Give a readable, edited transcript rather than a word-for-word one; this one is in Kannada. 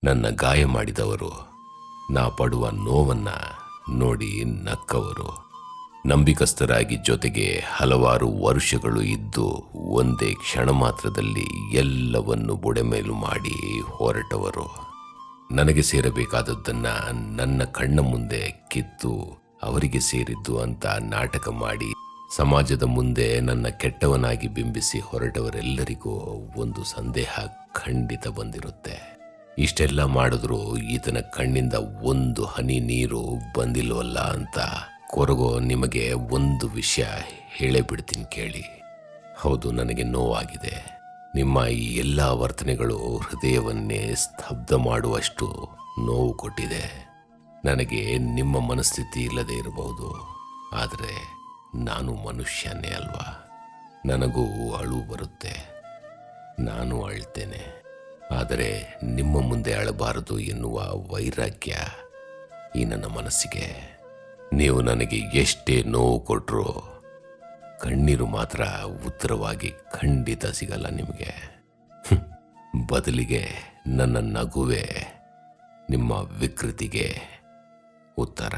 ನನ್ನ ಗಾಯ ಮಾಡಿದವರು, ನಾ ಪಡುವ ನೋವನ್ನ ನೋಡಿ ನಕ್ಕವರು, ನಂಬಿಕಸ್ಥರಾಗಿ ಜೊತೆಗೆ ಹಲವಾರು ವರ್ಷಗಳು ಇದ್ದು ಒಂದೇ ಕ್ಷಣ ಮಾತ್ರದಲ್ಲಿ ಎಲ್ಲವನ್ನು ಬುಡೆಮೇಲು ಮಾಡಿ ಹೊರಟವರು, ನನಗೆ ಸೇರಬೇಕಾದದ್ದನ್ನ ನನ್ನ ಕಣ್ಣ ಮುಂದೆ ಕಿತ್ತು ಅವರಿಗೆ ಸೇರಿದ್ದು ಅಂತ ನಾಟಕ ಮಾಡಿ ಸಮಾಜದ ಮುಂದೆ ನನ್ನ ಕೆಟ್ಟವನಾಗಿ ಬಿಂಬಿಸಿ ಹೊರಟವರೆಲ್ಲರಿಗೂ ಒಂದು ಸಂದೇಹ ಖಂಡಿತ ಬಂದಿರುತ್ತೆ. ಇಷ್ಟೆಲ್ಲ ಮಾಡಿದ್ರೂ ಈತನ ಕಣ್ಣಿಂದ ಒಂದು ಹನಿ ನೀರು ಬಂದಿಲ್ವಲ್ಲ ಅಂತ ಕೊರಗೋ ನಿಮಗೆ ಒಂದು ವಿಷಯ ಹೇಳೇ ಬಿಡ್ತೀನಿ ಕೇಳಿ. ಹೌದು, ನನಗೆ ನೋವಾಗಿದೆ. ನಿಮ್ಮ ಈ ಎಲ್ಲ ವರ್ತನೆಗಳು ಹೃದಯವನ್ನೇ ಸ್ತಬ್ಧ ಮಾಡುವಷ್ಟು ನೋವು ಕೊಟ್ಟಿದೆ. ನನಗೆ ನಿಮ್ಮ ಮನಸ್ಥಿತಿ ಇಲ್ಲದೆ ಇರಬಹುದು, ಆದರೆ ನಾನು ಮನುಷ್ಯನೇ ಅಲ್ವಾ. ನನಗೂ ಅಳು ಬರುತ್ತೆ, ನಾನು ಅಳ್ತೇನೆ. ಆದರೆ ನಿಮ್ಮ ಮುಂದೆ ಅಳಬಾರದು ಎನ್ನುವ ವೈರಾಗ್ಯ ಈ ನನ್ನ ಮನಸ್ಸಿಗೆ. ನೀವು ನನಗೆ ಎಷ್ಟೇ ನೋವು ಕೊಟ್ಟರೂ ಕಣ್ಣೀರು ಮಾತ್ರ ಉತ್ತರವಾಗಿ ಖಂಡಿತ ಸಿಗಲ್ಲ ನಿಮಗೆ. ಬದಲಿಗೆ ನನ್ನ ನಗುವೆ ನಿಮ್ಮ ವಿಕೃತಿಗೆ ಉತ್ತರ.